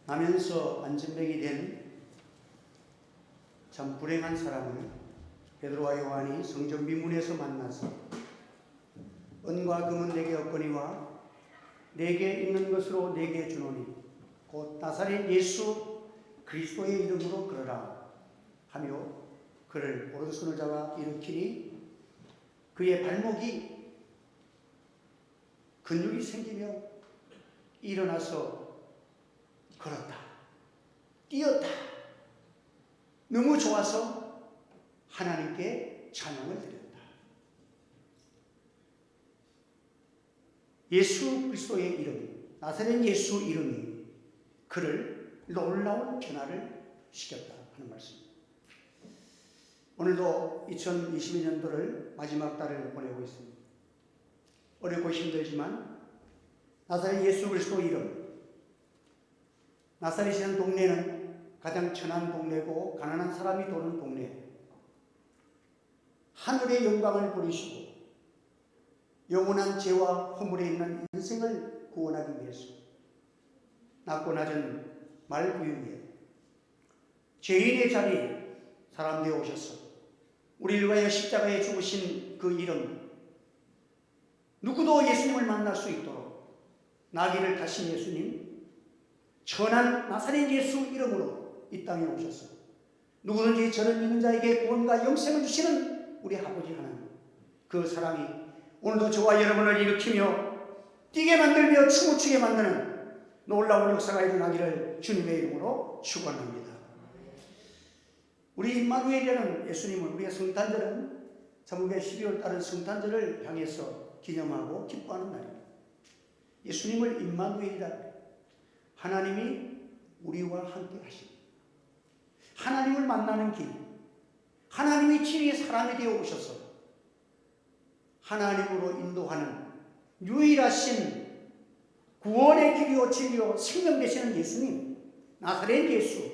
나면서 안전병이 된 참 불행한 사람을 베드로와 요한이 성전 미문에서 만나서 은과 금은 내게 없거니와 내게 있는 것으로 내게 주노니 곧 나사렛 예수 그리스도의 이름으로 걸어라 하며 그를 오른손을 잡아 일으키니 그의 발목이 근육이 생기며 일어나서 걸었다. 뛰었다. 너무 좋아서 하나님께 찬양을 드렸다. 예수 그리스도의 이름, 나사렛 예수 이름이 그를 놀라운 변화를 시켰다 하는 말씀입니다. 오늘도 2022년도를 마지막 달을 보내고 있습니다. 어렵고 힘들지만 나사렛 예수 그리스도 이름, 나사렛이라는 동네는 가장 천한 동네고 가난한 사람이 도는 동네, 하늘의 영광을 부리시고 영원한 죄와 허물에 있는 인생을 구원하기 위해서 낮고 낮은 말구유에 죄인의 자리에 사람 되어 오셔서 우리를 위하여 십자가에 죽으신 그 이름, 누구도 예수님을 만날 수 있도록 나귀를 타신 예수님, 천한 나사렛 예수 이름으로 이 땅에 오셔서 누구든지 저를 믿는 자에게 구원과 영생을 주시는 우리 아버지 하나님, 그 사랑이 오늘도 저와 여러분을 일으키며 뛰게 만들며 춤을 추게 만드는 놀라운 역사가 일어나기를 주님의 이름으로 축원합니다. 우리 임마누엘이라는 예수님은 우리의 성탄절은 전국의 12월 달은 성탄절을 향해서 기념하고 기뻐하는 날입니다. 예수님을 임마누엘이라 하나님이 우리와 함께 하십니다. 하나님을 만나는 길, 하나님이 친히 사람이 되어 오셔서 하나님으로 인도하는 유일하신 구원의 길이요 진리요 생명 되시는 예수님, 나사렛 예수,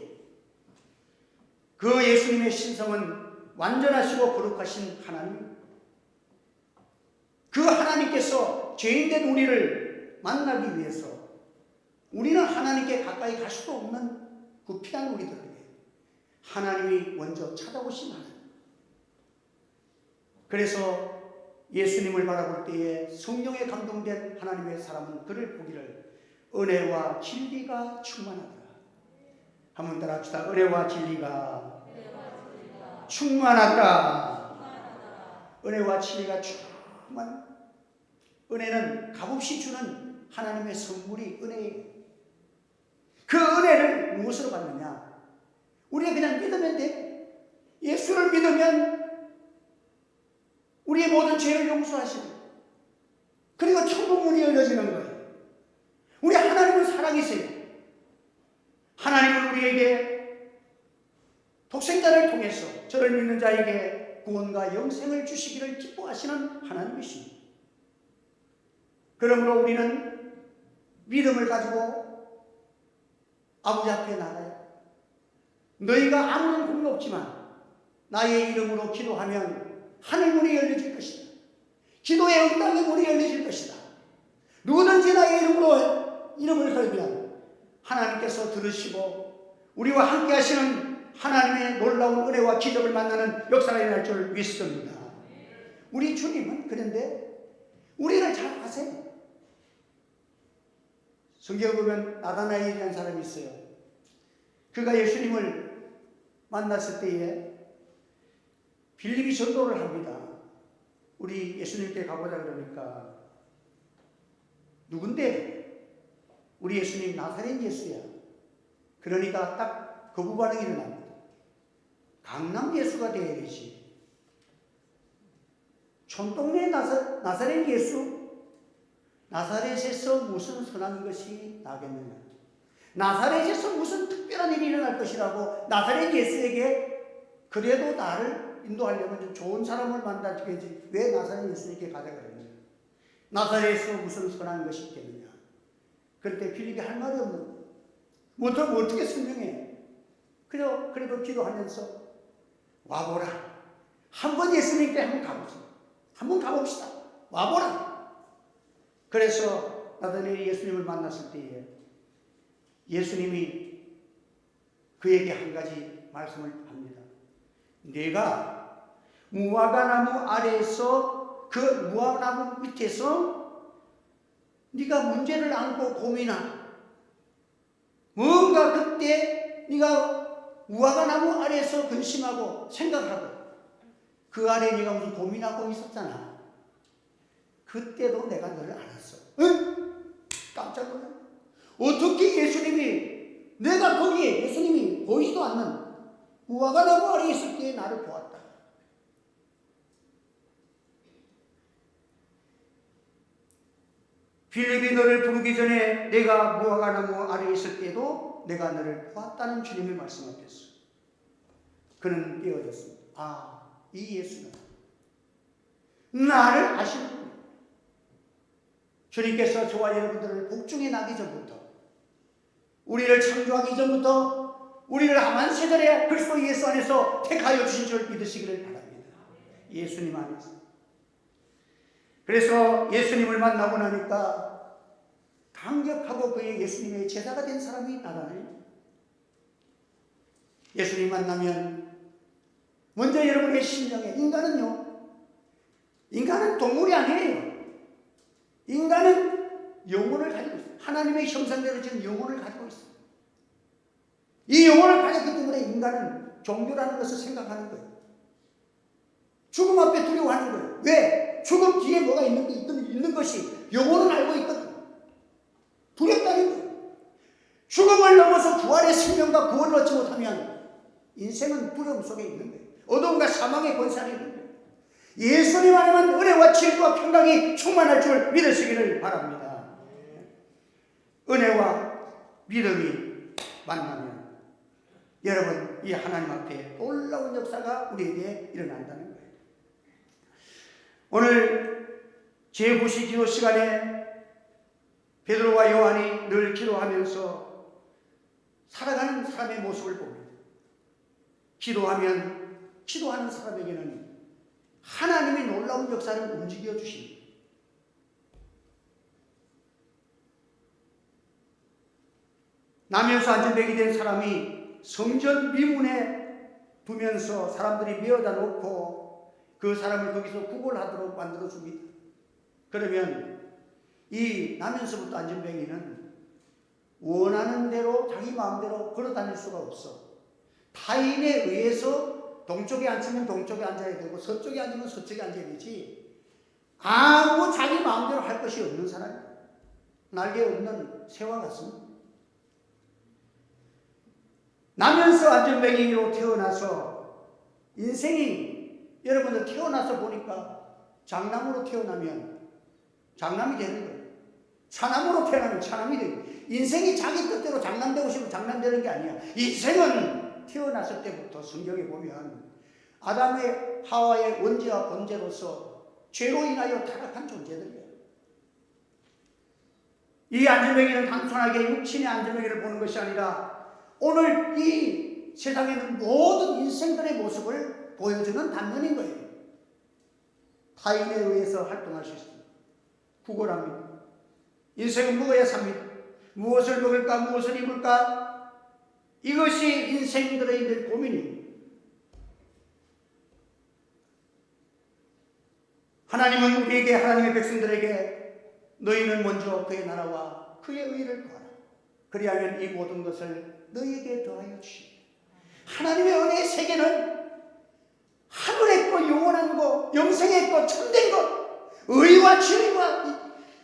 그 예수님의 신성은 완전하시고 거룩하신 하나님, 그 하나님께서 죄인된 우리를 만나기 위해서 우리는 하나님께 가까이 갈 수도 없는 그 피한 우리들에게 하나님이 먼저 찾아오신 하나님. 그래서 예수님을 바라볼 때에 성령에 감동된 하나님의 사람은 그를 보기를 은혜와 진리가 충만하더라. 한번 따라 합시다. 은혜와 진리가 충만하더라. 은혜와 진리가 충만. 은혜는 값없이 주는 하나님의 선물이 은혜예요. 그 은혜를 무엇으로 받느냐? 우리가 그냥 믿으면 돼. 예수를 믿으면 우리의 모든 죄를 용서하시고 그리고 천국 문이 열려지는 거예요. 우리 하나님은 사랑이세요. 하나님은 우리에게 독생자를 통해서 저를 믿는 자에게 구원과 영생을 주시기를 기뻐하시는 하나님이십니다. 그러므로 우리는 믿음을 가지고 아버지 앞에 나가요. 너희가 아무런 공도 없지만 나의 이름으로 기도하면 하늘 문이 열려질 것이다. 기도의 응답의 문이 열려질 것이다. 누구든지 나의 이름으로 이름을 걸면 하나님께서 들으시고 우리와 함께 하시는 하나님의 놀라운 은혜와 기적을 만나는 역사가 일어날 줄 믿습니다. 우리 주님은 그런데 우리를 잘 아세요. 성경을 보면 나다나엘이라는 사람이 있어요. 그가 예수님을 만났을 때에 빌립이 전도를 합니다. 우리 예수님께 가보자 그러니까 누군데? 우리 예수님 나사렛 예수야. 그러니까 딱 거부 반응이 일어납니다. 강남 예수가 되어야 되지. 촌동네 나사렛 예수? 나사렛에서 무슨 선한 것이 나겠느냐? 나사렛에서 무슨 특별한 일이 일어날 것이라고 나사렛 예수에게 그래도 나를 인도하려면 좀 좋은 사람을 만나주겠지. 왜 나사렛 예수님께 가자 그랬느냐? 나사렛에서 무슨 선한 것이 있겠느냐? 그럴 때 필립이 할 말이 없는 거예요. 어떻게 설명해? 그래도 기도하면서 와보라. 한번 예수님께 한번 가보자. 한번 가봅시다. 와보라. 그래서 나다나엘이 예수님을 만났을 때에 예수님이 그에게 한 가지 말씀을 합니다. 내가 무화과나무 아래에서 그 무화과나무 밑에서 네가 문제를 안고 고민하고 뭔가 그때 네가 무화과나무 아래에서 근심하고 생각하고 그 아래 네가 무슨 고민하고 있었잖아. 그때도 내가 너를 알았어. 응? 깜짝 놀랐어. 어떻게 예수님이 내가 거기에 예수님이 보이지도 않는 무화과나무 아래에 있을 때 나를 보았다. 빌립이 너를 부르기 전에 내가 무화과나무 아래에 있을 때도 내가 너를 보았다는 주님의 말씀 앞에서 그는 깨어졌습니다. 아, 이 예수는 나를 아시는구나. 주님께서 저와 여러분들을 복중에 나기 전부터 우리를 창조하기 전부터 우리를 한 세절에 그리스도 예수 안에서 택하여 주신 줄 믿으시기를 바랍니다. 예수님 안에서. 그래서 예수님을 만나고 나니까 강력하고 그의 예수님의 제자가 된 사람이 나타나요. 예수님 만나면 먼저 여러분의 심령에 인간은 동물이 아니에요. 인간은 영혼을 가지고 있어요. 하나님의 형상대로 지은 영혼을 가지고 있어요. 이 영혼을 가졌기 때문에 인간은 종교라는 것을 생각하는 거예요. 죽음 앞에 두려워하는 거예요. 왜? 죽음 뒤에 뭐가 있는 것이 영혼은 알고 있거든. 두렵다는 거예요. 죽음을 넘어서 부활의 생명과 구원을 얻지 못하면 인생은 두려움 속에 있는 거예요. 어둠과 사망의 권세에 있는 거예요. 예수님 안에만 은혜와 진리와 평강이 충만할 줄 믿으시기를 바랍니다. 은혜와 믿음이 만나면 여러분 이 하나님 앞에 놀라운 역사가 우리에게 일어난다는 거예요. 오늘 제9시 기도 시간에 베드로와 요한이 늘 기도하면서 살아가는 사람의 모습을 봅니다. 기도하는 사람에게는 하나님의 놀라운 역사를 움직여 주십니다. 나면서 안전뱅이 된 사람이 성전 미문에 두면서 사람들이 메어다 놓고 그 사람을 거기서 구걸하도록 만들어 줍니다. 그러면 이 나면서부터 안전뱅이는 원하는 대로 자기 마음대로 걸어 다닐 수가 없어. 타인에 의해서 동쪽에 앉으면 동쪽에 앉아야 되고 서쪽에 앉으면 서쪽에 앉아야 되지. 아무 자기 마음대로 할 것이 없는 사람이야. 날개 없는 새와 같습니다. 나면서 안전뱅이로 태어나서 인생이 여러분들 태어나서 보니까 장남으로 태어나면 장남이 되는 거예요. 차남으로 태어나면 차남이 되는 거예요. 인생이 자기 뜻대로 장남되고 싶으면 장남되는 게 아니야. 인생은 태어났을 때부터 성경에 보면 아담의 하와의 원죄와 본죄로서 죄로 인하여 타락한 존재들이에요. 이 안전뱅이는 단순하게 육신의 안전뱅이를 보는 것이 아니라 오늘 이 세상에 있는 모든 인생들의 모습을 보여주는 단면인 거예요. 타인에 의해서 활동할 수 있습니다. 구걸합니다. 인생은 먹어야 삽니다. 무엇을 먹을까, 무엇을 입을까? 이것이 인생들의 늘 고민입니다. 하나님은 우리에게, 하나님의 백성들에게 너희는 먼저 그의 나라와 그의 의를 구하라. 그리하면 이 모든 것을 너희에게 더하여 주시리라. 하나님의 은혜의 세계는 하늘에 있고 영원한 것, 영생에 있고 참된 것, 의와 진리와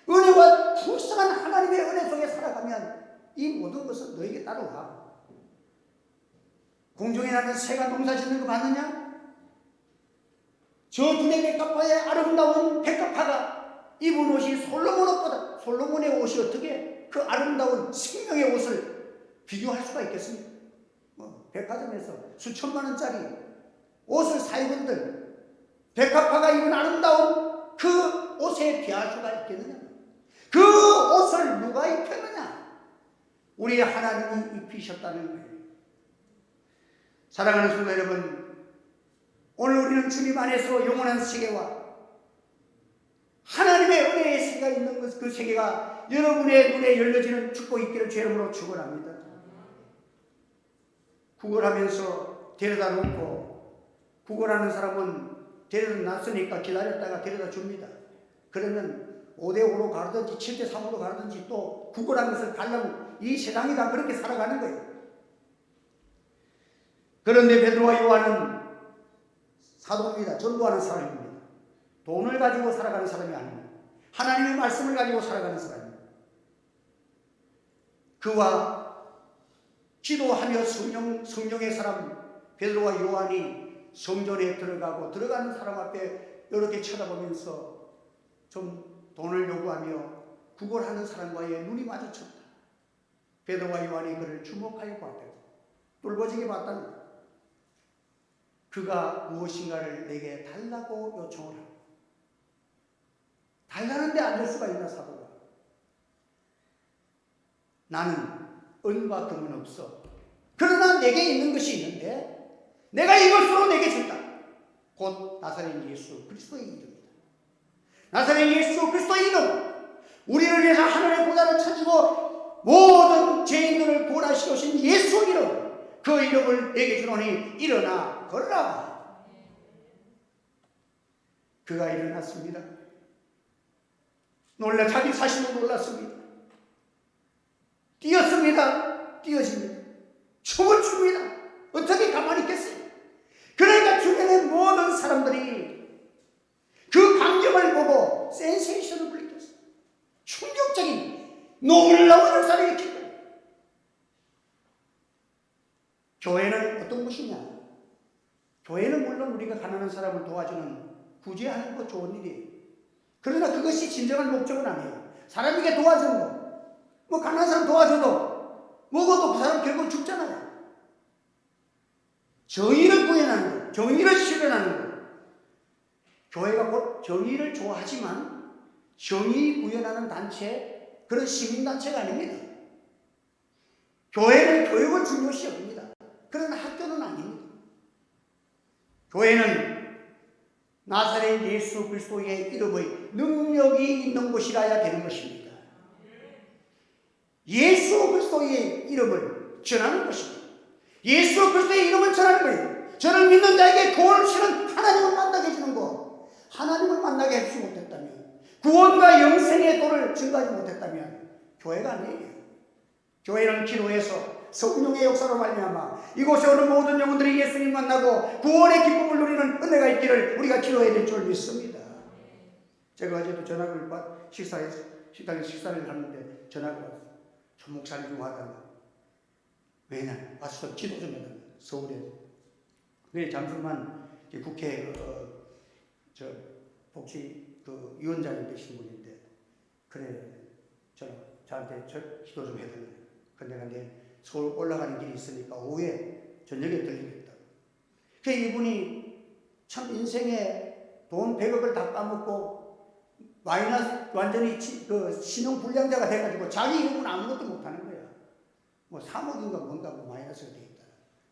은혜와 풍성한 하나님의 은혜 속에 살아가면 이 모든 것은 너에게 따라와. 공중에 나는 새가 농사 짓는 거 봤느냐? 저 두뇌 백합화의 아름다운 백합화가 입은 옷이 솔로몬 옷보다, 솔로몬의 옷이 어떻게 그 아름다운 생명의 옷을 비교할 수가 있겠습니까? 백화점에서 수천만 원짜리 옷을 사입은들 백합화가 입은 아름다운 그 옷에 비할 수가 있겠느냐? 그 옷을 누가 입혔느냐? 우리 하나님이 입히셨다는 거예요. 사랑하는 성도 여러분, 오늘 우리는 주님 안에서 영원한 세계와 하나님의 은혜의 세계가 있는 것, 그 세계가 여러분의 눈에 열려지는 축복이 있기를 주 이름으로 축원합니다. 구걸하면서 데려다 놓고, 구걸하는 사람은 데려다 놨으니까 기다렸다가 데려다 줍니다. 그러면 5대5로 가르든지 7대3으로 가르든지 또 구걸한 것을 가려면 이 세상이 다 그렇게 살아가는 거예요. 그런데 베드로와 요한은 사도입니다. 전도하는 사람입니다. 돈을 가지고 살아가는 사람이 아닙니다. 하나님의 말씀을 가지고 살아가는 사람입니다. 그와 기도하며 성령의 사람 베드로와 요한이 성전에 들어가는 사람 앞에 이렇게 쳐다보면서 좀 돈을 요구하며 구걸하는 사람과의 눈이 마주쳤다. 베드로와 요한이 그를 주목하여 봤다. 똘보지게 봤다는 거야. 그가 무엇인가를 내게 달라고 요청을 합니다. 달라는데 안 줄 수가 있나 사도가. 나는 은과 금은 없어. 그러나 내게 있는 것이 있는데 내가 이것으로 내게 준다. 곧 나사렛 예수 그리스도의 이름이다. 나사렛 예수 그리스도의 이름, 우리를 위해서 하늘의 보좌를 찾고 모든 죄인들을 구원하시려 오신 예수 이름, 그 이름을 내게 주노니 일어나 걸으라. 그가 일어났습니다. 자기 자신도 놀랐습니다. 뛰었습니다. 뛰어집니다. 춤을 춥니다. 어떻게 가만히 있겠어요? 그러니까 주변의 모든 사람들이 그 광경을 보고 센세이션을 불리켰어요. 충격적인 놀라운 역사를 일으킨 거예요. 교회는 어떤 곳이냐? 교회는 물론 우리가 가난한 사람을 도와주는 구제하는 거 좋은 일이에요. 그러나 그것이 진정한 목적은 아니에요. 사람에게 도와주는 거, 뭐 가난한 사람 도와줘도 먹어도 그 사람 결국 죽잖아요. 정의를 구현하는 거, 정의를 실현하는 거. 교회가 곧 정의를 좋아하지만 정의 구현하는 단체, 그런 시민단체가 아닙니다. 교회는 교육을 중요시 여깁니다. 그러나 학교는 아닙니다. 교회는 나사렛 예수 그리스도의 이름의 능력이 있는 곳이라야 되는 것입니다. 예수 그리스도의 이름을 전하는 것입니다. 예수 그리스도의 이름을 전하는 거예요. 저를 믿는 자에게 구원을 주시는 하나님을 만나게 해주는 거. 하나님을 만나게 해주지 못했다면, 구원과 영생의 도를 증거하지 못했다면 교회가 아니에요. 교회는 기도해서 성령의 역사로 말미암아 이곳에 오는 모든 영혼들이 예수님 만나고 구원의 기쁨을 누리는 은혜가 있기를 우리가 기도해야 될 줄 믿습니다. 제가 어제도 전화를 식사를 하는데 전화가 왔어요. 전 목사님 좀 하다가 왜냐 와서 기도 좀 해달라. 서울에 왜 잠시만 국회 복지 위원장이 되신 분인데 그래 저한테 기도 좀 해달라. 근데 내가 내일 서울 올라가는 길이 있으니까 오후에 저녁에 들리겠다. 그 이분이 참 인생에 돈 100억을 다 까먹고 마이너스 완전히 신용불량자가 돼가지고 자기 이름은 아무것도 못하는 거야. 뭐 3억인가 뭔가 뭐 마이너스가 돼 있다.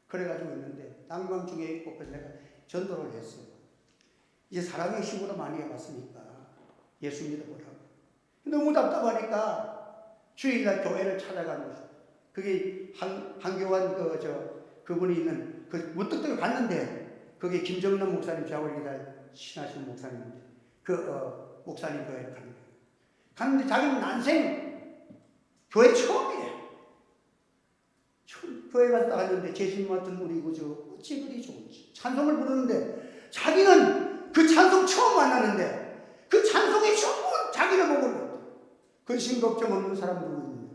그래가지고 있는데 난방 중에 있고 그래서 내가 전도를 했어요. 이제 사람의 힘으로 많이 해봤으니까 예수 믿어보라고. 너무 답답하니까 주일날 교회를 찾아가는 거죠. 그게 한교환 그분이 있는 무뚝뚝을 갔는데 그게 김정남 목사님 저하고 기다려 신하신 목사님인데 목사님 교회를 가는 거예요. 갔는데 자기는 난생 교회 처음이에요. 교회 가서 나갔는데 재심 같은 우리 어찌 그리 좋은지 찬송을 부르는데 자기는 그 찬송 처음 만나는데 그 찬송이 전부 자기를 보고 근심 걱정 없는 사람 누구 있느냐.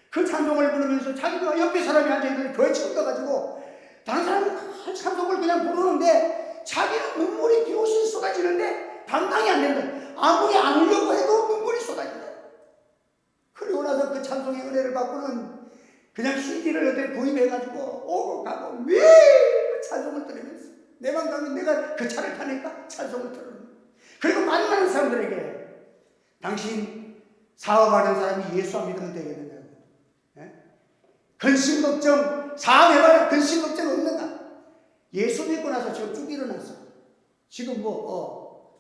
그 찬송을 부르면서 자기가 옆에 사람이 앉아있는데 교회 처음 가가지고 다른 사람은 찬송을 그냥 부르는데 자기는 눈물이 비오시 쏟아지는데 감당이 안 된다. 아무리 안 울려고 해도 눈물이 쏟아진다. 그리고 나서 그 찬송의 은혜를 받고는 그냥 CD를 어떻게 구입해가지고 오고 가고 매일 그 찬송을 들으면서 내방 가면 내가 그 차를 타니까 찬송을 들으면 그리고 만나는 사람들에게 당신 사업하는 사람이 예수 안 믿으면 되겠느냐고. 근심 걱정 사업해봐라. 근심 걱정 없는가. 예수 믿고 나서 지금 쭉 일어났어. 지금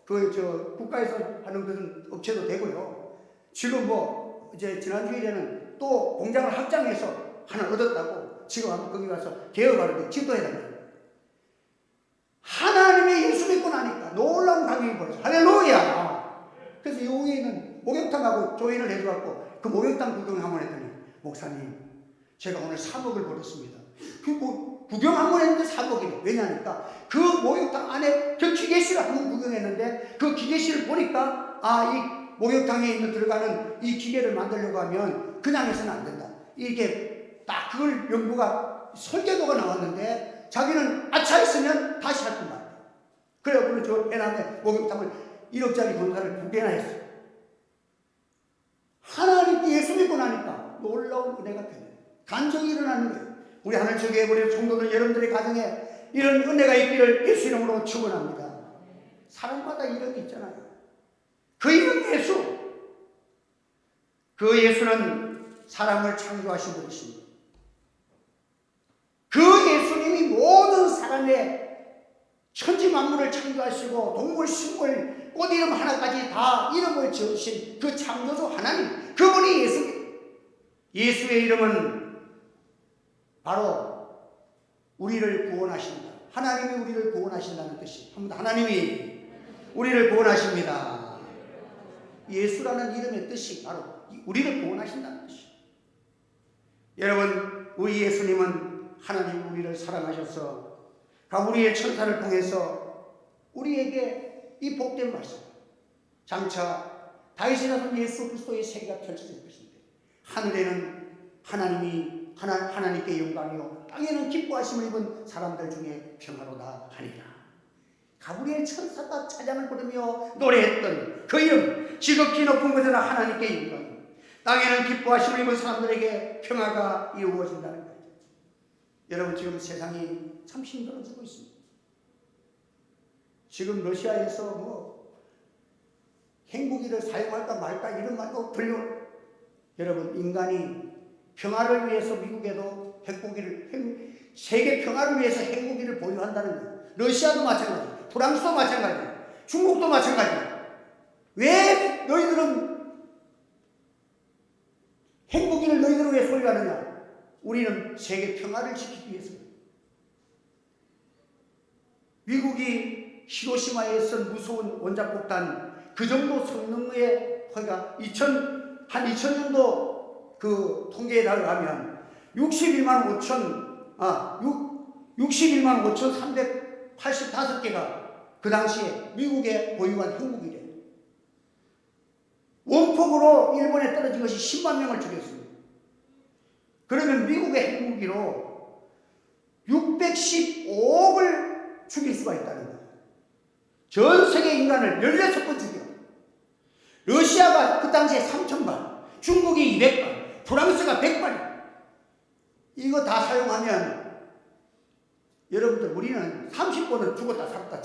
국가에서 하는 그런 업체도 되고요. 지금 이제 지난주일에는 또 공장을 확장해서 하나 얻었다고 지금 한번 거기 가서 개업하는데 지도해야 됩니다. 하나님의 예수 믿고 나니까 놀라운 감격이 벌어져. 할렐루야! 그래서 여기는 목욕탕하고 조인을 해줘갖고 그 목욕탕 구경을 한번 했더니, 목사님, 제가 오늘 3억을 벌었습니다. 구경 한번 했는데 3억이래. 왜냐니까 그 목욕탕 안에 그 기계실을 한번 구경했는데 그 기계실을 보니까 이 목욕탕에 있는 들어가는 이 기계를 만들려고 하면 그냥 해서는 안 된다. 이렇게 딱 그걸 연구가 설계도가 나왔는데 자기는 아차 했으면 다시 할 뿐만. 그래 오늘 저 해남에 목욕탕을 1억짜리 건설을 2개나 했어요. 하나님께 예수 믿고 나니까 놀라운 은혜가 되네. 간증이 일어나는 거예요. 우리 하늘쪽에 우리 성도들 여러분들의 가정에 이런 은혜가 있기를 예수 이름으로 축원합니다. 사람마다 이름이 있잖아요. 그 이름 예수. 그 예수는 사람을 창조하신 분이십니다. 그 예수님이 모든 사람의 천지 만물을 창조하시고 동물, 식물, 꽃 이름 하나까지 다 이름을 지으신 그 창조주 하나님, 그분이 예수입니다. 예수의 이름은 바로 우리를 구원하신다. 하나님이 우리를 구원하신다는 뜻이. 한번 하나님이 우리를 구원하십니다. 예수라는 이름의 뜻이 바로 우리를 구원하신다는 뜻이. 여러분, 우리 예수님은 하나님 우리를 사랑하셔서 우리의 천사를 통해서 우리에게 이 복된 말씀, 장차 다윗이 낳은 예수 그리스도의 세계가 펼쳐질 것인데, 하늘에는 하나님께 영광이요 땅에는 기뻐하심을 입은 사람들 중에 평화로다 하리라. 가브리엘 천사가 찬양을 부르며 노래했던 그 이름, 지극히 높은 곳에는 하나님께 영광, 땅에는 기뻐하심을 입은 사람들에게 평화가 이루어진다는 거예요. 여러분, 지금 세상이 참 힘들어지고 있습니다. 지금 러시아에서 핵무기를 사용할까 말까 이런 말도 들려요. 여러분, 인간이 평화를 위해서 미국에도 세계 평화를 위해서 핵무기를 보유한다는 거예요. 러시아도 마찬가지, 프랑스도 마찬가지, 중국도 마찬가지. 왜 너희들은 핵무기를 너희들을 왜 소유하느냐? 우리는 세계 평화를 지키기 위해서입니다. 미국이 히로시마에 쓴 무서운 원자폭탄 그 정도 성능의 그러니까 2000년도 그 통계에 따르면 61만 5,385개가 그 당시에 미국에 보유한 핵무기래. 원폭으로 일본에 떨어진 것이 10만 명을 죽였습니다. 그러면 미국의 핵무기로 615억을 죽일 수가 있다는 거예요. 전 세계 인간을 16번 죽여. 러시아가 그 당시에 3,000발, 중국이 200발, 프랑스가 100발. 이거 다 사용하면 여러분들 우리는 30번은 죽었다 살았다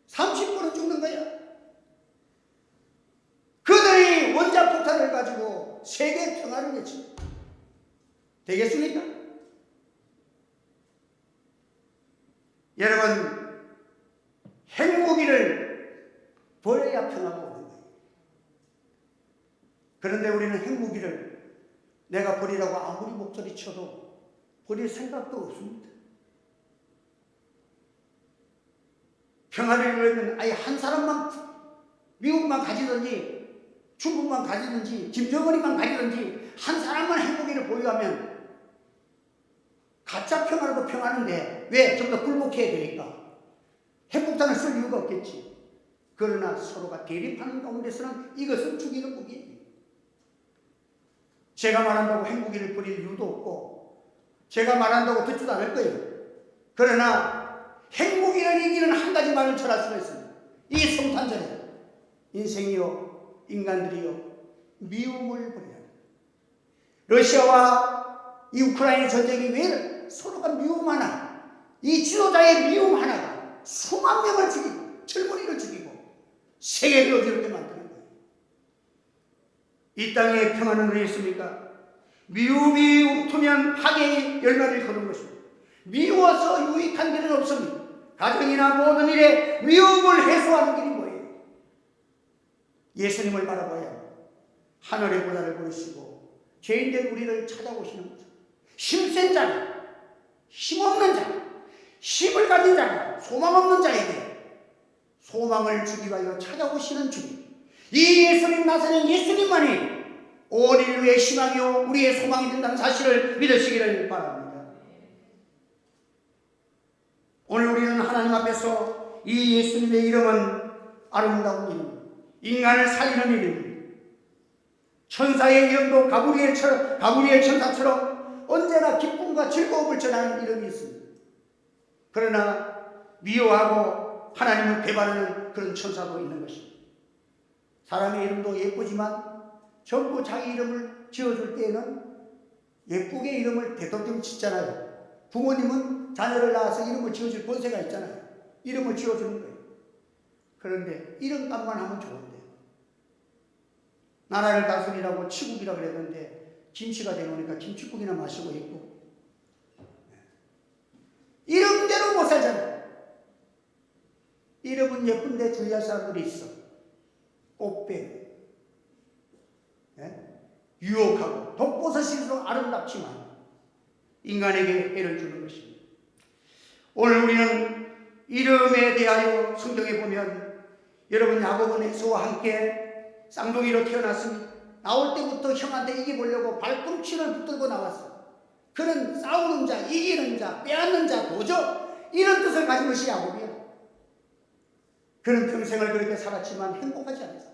30번은 죽는 거야. 그들이 원자폭탄을 가지고 세계 평화를 외칩니다. 되겠습니까? 여러분, 핵무기를 버려야 평화가 오는 거예요. 그런데 우리는 핵무기를 내가 버리라고 아무리 목소리 쳐도 버릴 생각도 없습니다. 평화를 이루려면 아예 한 사람만, 미국만 가지든지 중국만 가지든지 김정은이만 가지든지 한 사람만 핵무기를 보유하면 가짜 평화라도 평화는데 왜? 좀 더 굴복해야 되니까 핵폭탄을 쓸 이유가 없겠지. 그러나 서로가 대립하는 가운데서는 이것은 죽이는 무기예요. 제가 말한다고 핵무기를 버릴 이유도 없고 제가 말한다고 듣지도 않을 거예요. 그러나 핵무기를 이기는 한 가지 말을 전할 수가 있습니다. 이 성탄절에 인생이요 인간들이요 미움을 버려야 합니다. 러시아와 이 우크라이나 전쟁이 왜 서로가 미움하나, 이 지도자의 미움 하나가 수만 명을 죽이고 젊은이를 죽이고 세계를 어지럽게 만드는 거예요. 이 땅에 평화는 왜 있습니까? 미움이 움트면 파괴의 열매를 거둔 것입니다. 미워서 유익한 길은 없습니다. 가정이나 모든 일에 위험을 해소하는 길이 뭐예요? 예수님을 바라봐야 하늘의 보좌를 부르시고 죄인된 우리를 찾아오시는 거죠. 힘센 자는, 힘없는 자, 힘을 가진 자가, 소망 없는 자에게 소망을 주기 위하여 찾아오시는 주님, 이 예수님, 나사렛 예수님만이 온 인류의 희망이요 우리의 소망이 된다는 사실을 믿으시기를 바랍니다. 오늘 우리는 하나님 앞에서 이 예수님의 이름은 아름다운 이름, 인간을 살리는 이름, 천사의 이름도 가브리엘 천사처럼 언제나 기쁨과 즐거움을 전하는 이름이 있습니다. 그러나 미워하고 하나님을 배반하는 그런 천사도 있는 것입니다. 사람의 이름도 예쁘지만 전부 자기 이름을 지어줄 때에는 예쁘게 이름을 되도록 짓잖아요. 부모님은 자녀를 낳아서 이름을 지어줄 본세가 있잖아요. 이름을 지어주는 거예요. 그런데 이름값만 하면 좋은데, 나라를 다스리라고 치국이라 그랬는데 김치가 되놓으니까 김치국이나 마시고 있고, 이름대로 못 살잖아요. 이름은 예쁜데 주의할 사람들이 있어. 꽃뱀, 유혹하고 독버섯일수록 아름답지만 인간에게 해를 주는 것입니다. 오늘 우리는 이름에 대하여 성경에 보면, 여러분 야곱은 에서와 함께 쌍둥이로 태어났습니다. 나올 때부터 형한테 이겨보려고 발꿈치를 붙들고 나왔어요. 그는 싸우는 자, 이기는 자, 빼앗는 자, 도적, 이런 뜻을 가진 것이 야곱이에요. 그는 평생을 그렇게 살았지만 행복하지 않았어요.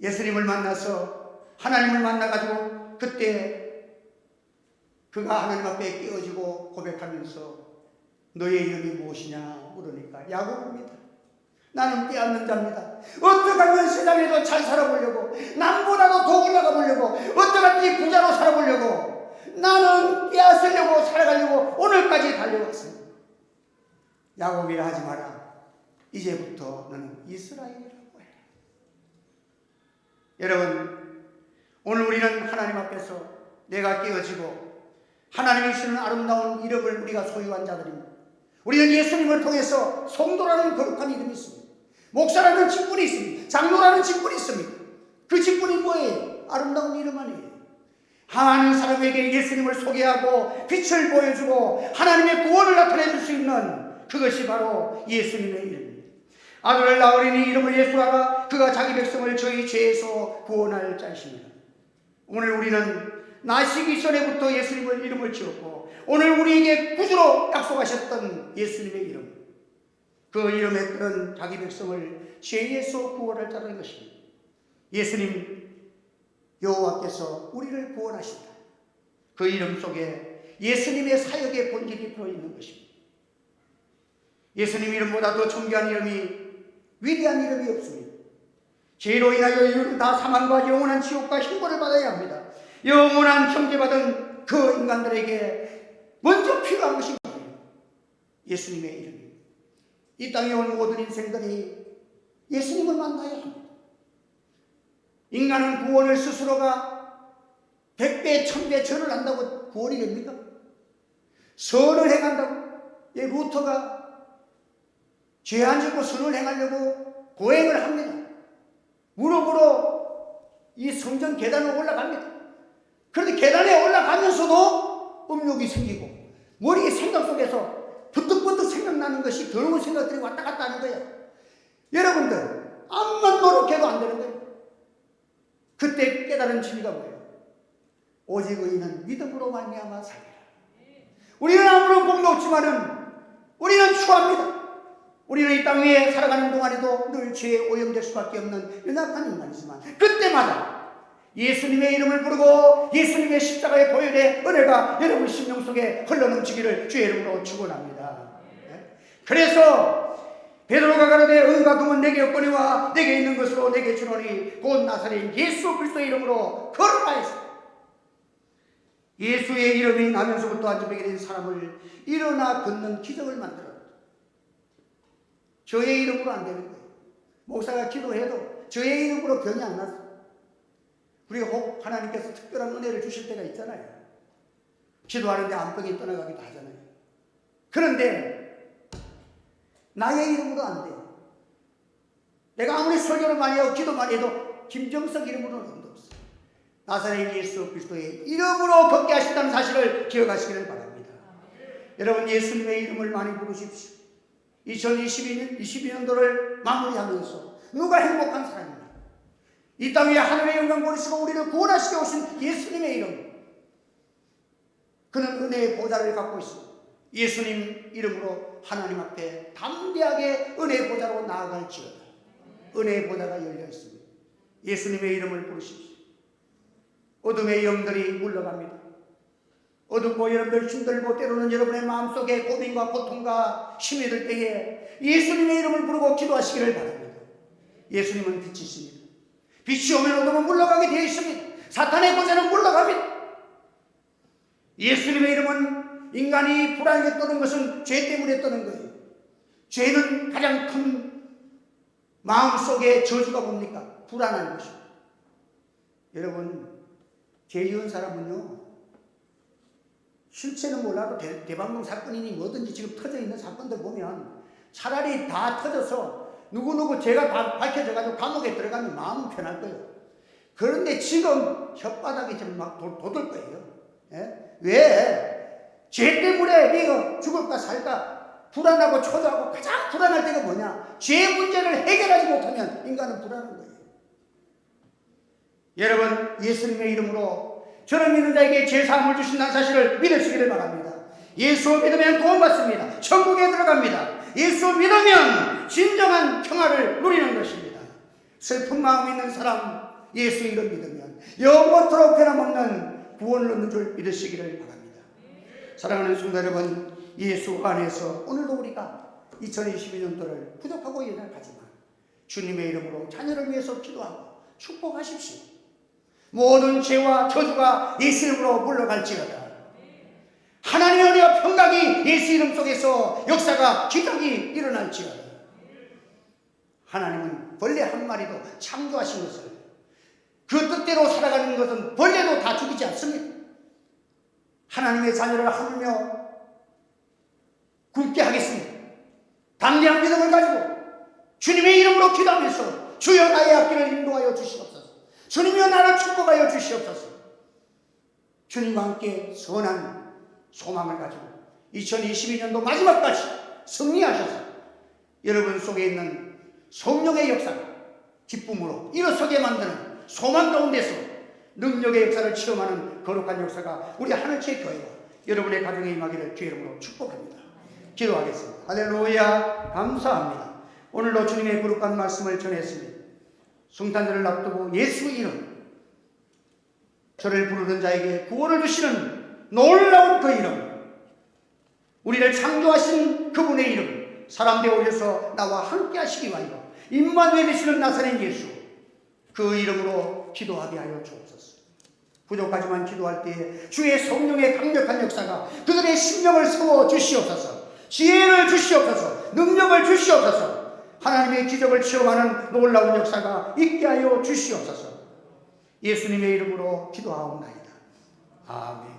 예수님을 만나서, 하나님을 만나가지고 그때 그가 하나님 앞에 깨어지고 고백하면서 너의 이름이 무엇이냐 물으니까 야곱입니다. 나는 빼앗는 자입니다. 어떻게 하면 세상에서 잘 살아보려고, 남보다도 더 올라가 보려고, 어떻게 부자로 살아보려고, 나는 빼앗으려고 살아가려고 오늘까지 달려왔습니다. 야곱이라 하지 마라. 이제부터 너는 이스라엘이라고 해. 여러분, 오늘 우리는 하나님 앞에서 내가 깨어지고 하나님이 주시는 아름다운 이름을 우리가 소유한 자들입니다. 우리는 예수님을 통해서 성도라는 거룩한 이름이 있습니다. 목사라는 직분이 있습니다. 장로라는 직분이 있습니다. 그 직분이 뭐예요? 아름다운 이름 아니에요. 하나님 사람에게 예수님을 소개하고 빛을 보여주고 하나님의 구원을 나타내 줄 수 있는 그것이 바로 예수님의 이름입니다. 아들을 낳으리니 이름을 예수하라. 그가 자기 백성을 저희 죄에서 구원할 자이십니다. 오늘 우리는 나시기 전에부터 예수님의 이름을 지었고, 오늘 우리에게 구주로 약속하셨던 예수님의 이름, 그 이름의 뜻은 자기 백성을 죄에서 구원할 자라는 것입니다. 예수님 여호와께서 우리를 구원하신다. 그 이름 속에 예수님의 사역의 본질이 들어있는 것입니다. 예수님 이름보다 더 존귀한 이름이, 위대한 이름이 없습니다. 죄로 인하여 인류는 다 사망과 영원한 지옥과 형벌을 받아야 합니다. 영원한 형제받은 그 인간들에게 먼저 필요한 것이 예수님의 이름입니다. 이 땅에 온 모든 인생들이 예수님을 만나야 합니다. 인간은 구원을 스스로가 100배, 1000배 절을 한다고 구원이 됩니까? 선을 행한다고, 이 루터가 죄 안 짓고 선을 행하려고 고행을 합니다. 무릎으로 이 성전 계단을 올라갑니다. 그런데 계단에 올라가면서도 음욕이 생기고 머리 생각 속에서 부뜩부뜩 생각나는 것이 더러운 생각들이 왔다 갔다 하는 거예요. 여러분들, 암만 노력해도 안 되는 거예요. 그때 깨달은 진리가 뭐예요? 오직 의인은 믿음으로 말미암아 살리라. 우리는 아무런 공도 없지만은 우리는 추합니다. 우리는 이 땅 위에 살아가는 동안에도 늘 죄에 오염될 수밖에 없는 연약한 인간이지만, 그때마다 예수님의 이름을 부르고 예수님의 십자가의 보혈의 은혜가 여러분 심령 속에 흘러넘치기를 주의 이름으로 축원합니다. 그래서 베드로가 가로되 은과 금은 내게 없거니와 내게 있는 것으로 내게 주노니 곧 나사렛 예수 그리스도의 이름으로 걸어가였습니다. 예수의 이름이 나면서부터 안전하게 된 사람을 일어나 걷는 기적을 만들었다. 저의 이름으로 안 되는 거예요. 목사가 기도해도 저의 이름으로 병이 안 나서, 우리가 혹 하나님께서 특별한 은혜를 주실 때가 있잖아요. 기도하는데 암병이 떠나가기도 하잖아요. 그런데 나의 이름으로 안 돼. 내가 아무리 설교를 많이 하고 기도 많이 해도 김정석 이름으로는 응도 없어. 나사렛 예수 그리스도의 이름으로 걷게 하신다는 사실을 기억하시기를 바랍니다. 여러분, 예수님의 이름을 많이 부르십시오. 2022년도를 마무리하면서 누가 행복한 사람입니다. 이 땅 위에 하늘의 영광 보시고 우리를 구원하시게 오신 예수님의 이름, 그는 은혜의 보좌를 갖고 있습니다. 예수님 이름으로 하나님 앞에 담대하게 은혜의 보좌로 나아갈지어다. 은혜의 보좌가 열려 있습니다. 예수님의 이름을 부르십시오. 어둠의 영들이 물러갑니다. 어둡고 여러분들 힘들고 때로는 여러분의 마음속에 고민과 고통과 힘이 들 때에 예수님의 이름을 부르고 기도하시기를 바랍니다. 예수님은 빛이십니다. 빛이 오면 어둠은 물러가게 되어 있습니다. 사탄의 권세는 물러갑니다. 예수님의 이름은 인간이 불안하게 떠는 것은 죄 때문에 떠는 거예요. 죄는 가장 큰 마음속에 저주가 뭡니까? 불안한 것입니다. 여러분, 죄 지은 사람은요, 실체는 몰라도 대방동 사건이니 뭐든지 지금 터져 있는 사건들 보면 차라리 다 터져서 누구누구 죄가 밝혀져가지고 감옥에 들어가면 마음은 편할 거예요. 그런데 지금 혓바닥이 지금 막 돋을 거예요. 예? 왜? 죄 때문에 이거 죽을까 살까 불안하고 초조하고 가장 불안할 때가 뭐냐? 죄 문제를 해결하지 못하면 인간은 불안한 거예요. 여러분, 예수님의 이름으로 저를 믿는 자에게 죄사함을 주신다는 사실을 믿으시기를 바랍니다. 예수 믿으면 구원받습니다. 천국에 들어갑니다. 예수 믿으면 진정한 평화를 누리는 것입니다. 슬픈 마음 있는 사람, 예수 이름 믿으면 영원토록 변함없는 구원을 얻는 줄 믿으시기를 바랍니다. 사랑하는 성도 여러분, 예수 안에서 오늘도 우리가 2022년도를 부족하고 연약하지만 주님의 이름으로 자녀를 위해서 기도하고 축복하십시오. 모든 죄와 저주가 예수 이름으로 물러갈지어다. 하나님의 은혜와 평강이 예수 이름 속에서 역사가 기적이 일어날지어다. 하나님은 벌레 한 마리도 창조하신 것을 그 뜻대로 살아가는 것은 벌레도 다 죽이지 않습니다. 하나님의 자녀를 하물며 굶게 하겠습니다. 담대한 믿음을 가지고 주님의 이름으로 기도하면서 주여 나의 앞길을 인도하여 주시옵소서. 주님이여 나를 축복하여 주시옵소서. 주님과 함께 선한 소망을 가지고 2022년도 마지막까지 승리하셔서 여러분 속에 있는 성령의 역사가 기쁨으로 일어서게 만드는 소망 가운데서 능력의 역사를 체험하는 거룩한 역사가 우리 하늘의 교회와 여러분의 가정에 임하기를 주의 이름으로 축복합니다. 기도하겠습니다. 할렐루야. 감사합니다. 오늘도 주님의 거룩한 말씀을 전했습니다. 성탄절을 앞두고 예수 이름, 저를 부르는 자에게 구원을 주시는 놀라운 그 이름, 우리를 창조하신 그분의 이름, 사람 되어 오셔서 나와 함께 하시기 위하여 임마누엘 되시는 나사렛 예수, 그 이름으로 기도하게 하여 주옵소서. 부족하지만 기도할 때에 주의 성령의 강력한 역사가 그들의 심령을 세워 주시옵소서. 지혜를 주시옵소서. 능력을 주시옵소서. 하나님의 기적을 체험하는 놀라운 역사가 있게 하여 주시옵소서. 예수님의 이름으로 기도하옵나이다. 아멘.